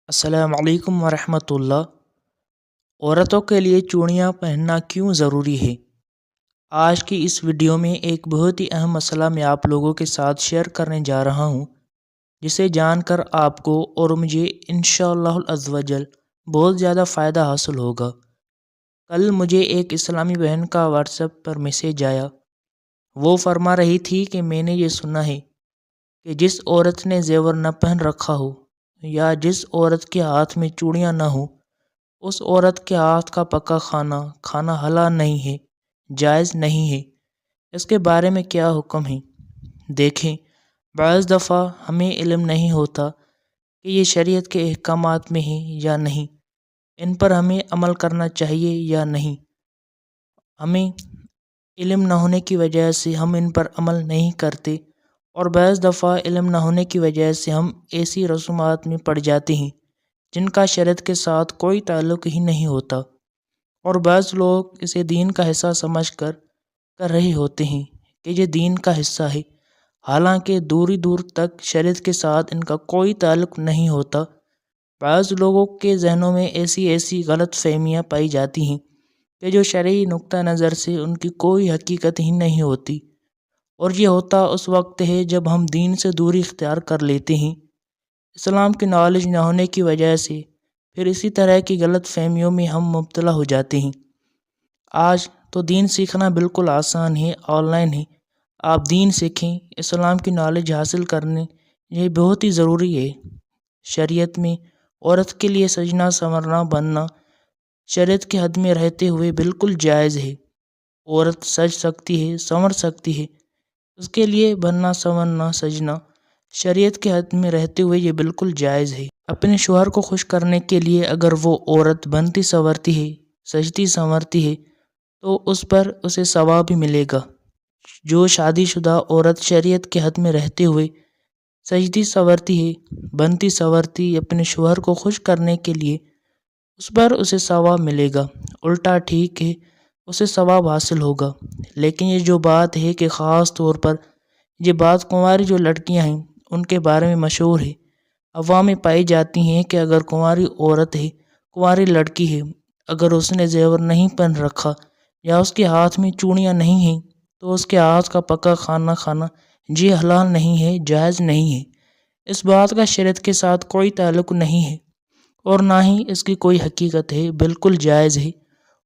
السلام علیکم ورحمۃ اللہ۔ عورتوں کے لیے چوڑیاں پہننا کیوں ضروری ہے؟ آج کی اس ویڈیو میں ایک بہت ہی اہم مسئلہ میں آپ لوگوں کے ساتھ شیئر کرنے جا رہا ہوں، جسے جان کر آپ کو اور مجھے انشاءاللہ عز و جل بہت زیادہ فائدہ حاصل ہوگا۔ کل مجھے ایک اسلامی بہن کا واٹس ایپ پر میسیج آیا۔ وہ فرما رہی تھی کہ میں نے یہ سنا ہے کہ جس عورت نے زیور نہ پہن رکھا ہو یا جس عورت کے ہاتھ میں چوڑیاں نہ ہوں، اس عورت کے ہاتھ کا پکا کھانا حلال نہیں ہے، جائز نہیں ہے۔ اس کے بارے میں کیا حکم ہے؟ دیکھیں، بعض دفعہ ہمیں علم نہیں ہوتا کہ یہ شریعت کے احکامات میں ہیں یا نہیں، ان پر ہمیں عمل کرنا چاہیے یا نہیں۔ ہمیں علم نہ ہونے کی وجہ سے ہم ان پر عمل نہیں کرتے، اور بعض دفعہ علم نہ ہونے کی وجہ سے ہم ایسی رسومات میں پڑ جاتے ہیں جن کا شریعت کے ساتھ کوئی تعلق ہی نہیں ہوتا، اور بعض لوگ اسے دین کا حصہ سمجھ کر رہے ہوتے ہیں کہ یہ دین کا حصہ ہے، حالانکہ دور تک شریعت کے ساتھ ان کا کوئی تعلق نہیں ہوتا۔ بعض لوگوں کے ذہنوں میں ایسی غلط فہمیاں پائی جاتی ہیں کہ جو شرعی نقطہ نظر سے ان کی کوئی حقیقت ہی نہیں ہوتی، اور یہ ہوتا اس وقت ہے جب ہم دین سے دوری اختیار کر لیتے ہیں، اسلام کی نالج نہ ہونے کی وجہ سے۔ پھر اسی طرح کی غلط فہمیوں میں ہم مبتلا ہو جاتے ہیں۔ آج تو دین سیکھنا بالکل آسان ہے، آن لائن ہے۔ آپ دین سیکھیں، اسلام کی نالج حاصل کرنے یہ بہت ہی ضروری ہے۔ شریعت میں عورت کے لیے سجنا سنورنا بننا شریعت کے حد میں رہتے ہوئے بالکل جائز ہے۔ عورت سج سکتی ہے، سنور سکتی ہے، اس کے لیے بننا سنورنا سجنا شریعت کے حد میں رہتے ہوئے یہ بالکل جائز ہے۔ اپنے شوہر کو خوش کرنے کے لیے اگر وہ عورت بنتی سنورتی ہے، سجتی سنورتی ہے، تو اس پر اسے ثواب بھی ملے گا۔ جو شادی شدہ عورت شریعت کے حد میں رہتے ہوئے سجتی سنورتی ہے، بنتی سنورتی اپنے شوہر کو خوش کرنے کے لیے، اس پر اسے ثواب ملے گا۔ الٹا ٹھیک ہے، اسے ثواب حاصل ہوگا۔ لیکن یہ جو بات ہے کہ خاص طور پر یہ بات کنواری جو لڑکیاں ہیں ان کے بارے میں مشہور ہے، عوام میں پائی جاتی ہیں کہ اگر کنواری عورت ہے، کنواری لڑکی ہے، اگر اس نے زیور نہیں پہن رکھا یا اس کے ہاتھ میں چوڑیاں نہیں ہیں، تو اس کے ہاتھ کا پکا کھانا یہ حلال نہیں ہے، جائز نہیں ہے۔ اس بات کا شریعت کے ساتھ کوئی تعلق نہیں ہے، اور نہ ہی اس کی کوئی حقیقت ہے، بالکل جائز ہے۔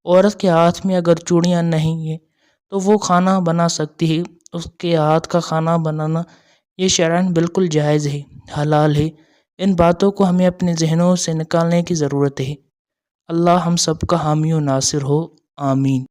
عورت کے ہاتھ میں اگر چوڑیاں نہیں ہیں تو وہ کھانا بنا سکتی ہے، اس کے ہاتھ کا کھانا بنانا یہ شرعاً بالکل جائز ہے، حلال ہے۔ ان باتوں کو ہمیں اپنے ذہنوں سے نکالنے کی ضرورت ہے۔ اللہ ہم سب کا حامی و ناصر ہو، آمین۔